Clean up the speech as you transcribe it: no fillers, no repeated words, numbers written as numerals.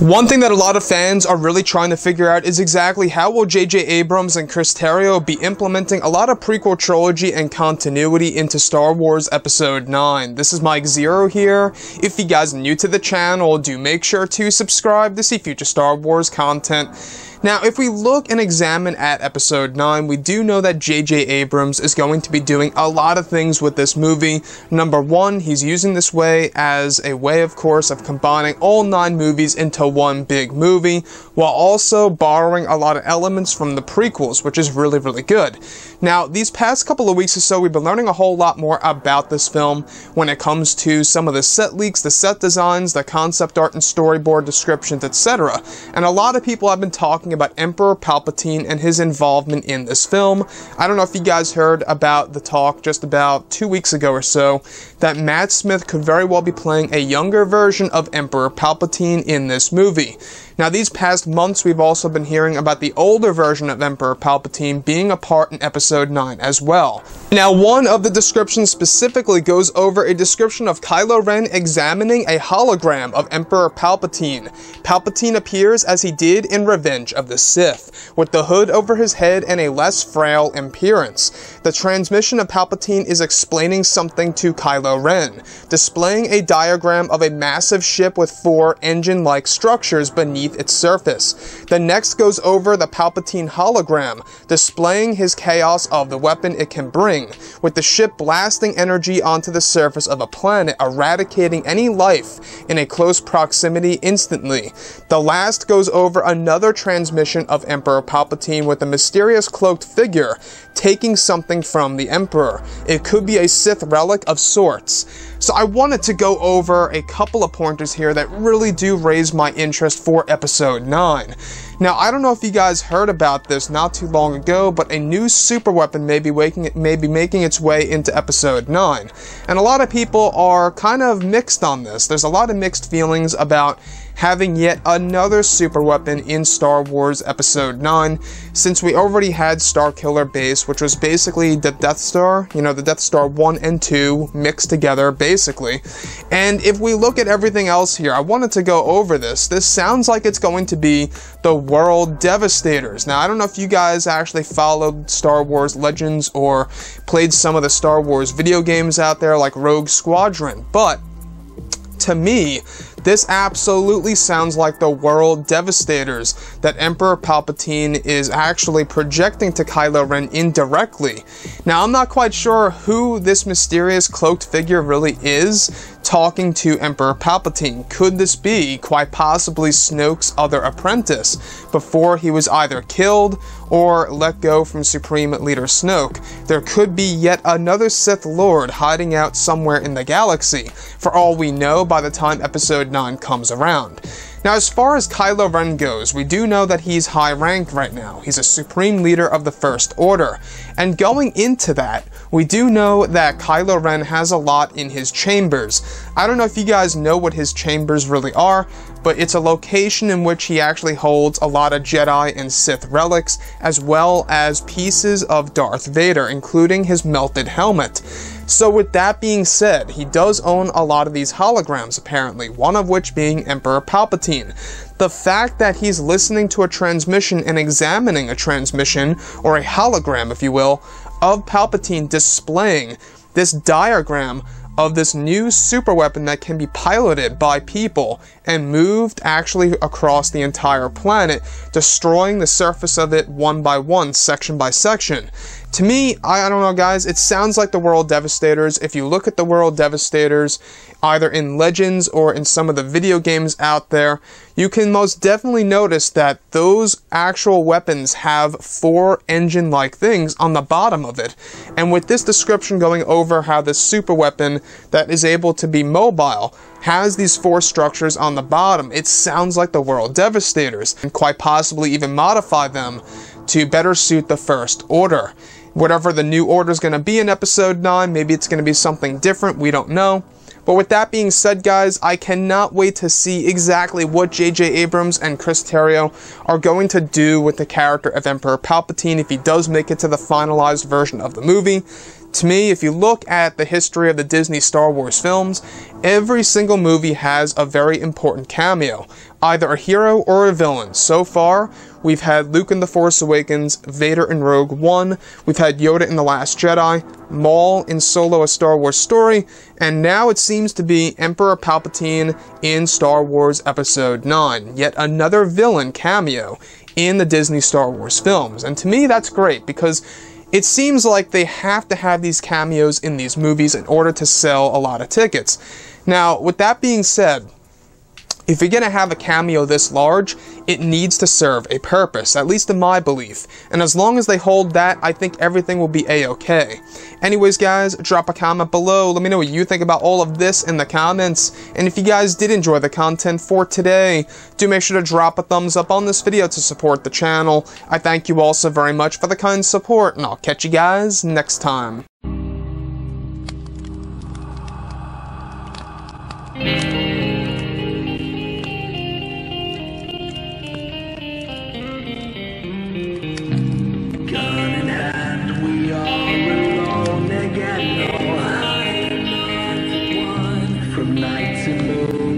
One thing that a lot of fans are really trying to figure out is exactly how will J.J. Abrams and Chris Terrio be implementing a lot of prequel trilogy and continuity into Star Wars Episode 9. This is Mike Zero here. If you guys are new to the channel, do make sure to subscribe to see future Star Wars content. Now, if we look and examine at Episode 9, we do know that J.J. Abrams is going to be doing a lot of things with this movie. Number one, he's using this way as a way, of course, of combining all 9 movies into one big movie, while also borrowing a lot of elements from the prequels, which is really, really good. Now, these past couple of weeks or so, we've been learning a whole lot more about this film when it comes to some of the set leaks, the set designs, the concept art and storyboard descriptions, etc. And a lot of people have been talking about Emperor Palpatine and his involvement in this film. I don't know if you guys heard about the talk just about 2 weeks ago or so, that Matt Smith could very well be playing a younger version of Emperor Palpatine in this movie. Now, these past months, we've also been hearing about the older version of Emperor Palpatine being a part in Episode 9 as well. Now, one of the descriptions specifically goes over a description of Kylo Ren examining a hologram of Emperor Palpatine. Palpatine appears as he did in Revenge of the Sith, with the hood over his head and a less frail appearance. The transmission of Palpatine is explaining something to Kylo Ren, displaying a diagram of a massive ship with 4 engine-like structures beneath its surface. The next goes over the Palpatine hologram, displaying his chaos of the weapon it can bring, with the ship blasting energy onto the surface of a planet, eradicating any life in a close proximity instantly. The last goes over another transmission of Emperor Palpatine with a mysterious cloaked figure taking something from the Emperor. It could be a Sith relic of sorts. So I wanted to go over a couple of pointers here that really do raise my interest for Episode 9. Now, I don't know if you guys heard about this not too long ago, but a new super weapon may be making its way into Episode 9. And a lot of people are kind of mixed on this. There's a lot of mixed feelings about having yet another super weapon in Star Wars Episode 9, since we already had Starkiller Base, which was basically the Death Star, you know, the Death Star 1 and 2 mixed together, basically. And if we look at everything else here, I wanted to go over this. This sounds like it's going to be the World Devastators. Now, I don't know if you guys actually followed Star Wars Legends or played some of the Star Wars video games out there like Rogue Squadron, but to me, this absolutely sounds like the World Devastators that Emperor Palpatine is actually projecting to Kylo Ren indirectly. Now, I'm not quite sure who this mysterious cloaked figure really is talking to Emperor Palpatine. Could this be, quite possibly, Snoke's other apprentice before he was either killed or let go from Supreme Leader Snoke? There could be yet another Sith Lord hiding out somewhere in the galaxy, for all we know by the time Episode 9 comes around. Now, as far as Kylo Ren goes, we do know that he's high ranked right now. He's a Supreme Leader of the First Order. And going into that, we do know that Kylo Ren has a lot in his chambers. I don't know if you guys know what his chambers really are, but it's a location in which he actually holds a lot of Jedi and Sith relics, as well as pieces of Darth Vader, including his melted helmet. So with that being said, he does own a lot of these holograms apparently, one of which being Emperor Palpatine. The fact that he's listening to a transmission and examining a transmission, or a hologram if you will, of Palpatine displaying this diagram of this new super weapon that can be piloted by people and moved actually across the entire planet, destroying the surface of it one by one, section by section. To me, I don't know guys, it sounds like the World Devastators. If you look at the World Devastators, either in Legends or in some of the video games out there, you can most definitely notice that those actual weapons have 4 engine-like things on the bottom of it. And with this description going over how this super weapon that is able to be mobile has these 4 structures on the bottom, it sounds like the World Devastators, and quite possibly even modify them to better suit the First Order. Whatever the new order is going to be in Episode 9, maybe it's going to be something different, we don't know. But with that being said, guys, I cannot wait to see exactly what J.J. Abrams and Chris Terrio are going to do with the character of Emperor Palpatine if he does make it to the finalized version of the movie. To me, if you look at the history of the Disney Star Wars films, every single movie has a very important cameo, either a hero or a villain. So far, we've had Luke in The Force Awakens, Vader in Rogue One, we've had Yoda in The Last Jedi, Maul in Solo: A Star Wars Story, and now it seems to be Emperor Palpatine in Star Wars Episode 9. Yet another villain cameo in the Disney Star Wars films. And to me, that's great, because it seems like they have to have these cameos in these movies in order to sell a lot of tickets. Now, with that being said, if you're going to have a cameo this large, it needs to serve a purpose, at least in my belief. And as long as they hold that, I think everything will be a-okay. Anyways, guys, drop a comment below. Let me know what you think about all of this in the comments. And if you guys did enjoy the content for today, do make sure to drop a thumbs up on this video to support the channel. I thank you all so very much for the kind support, and I'll catch you guys next time. Night to move.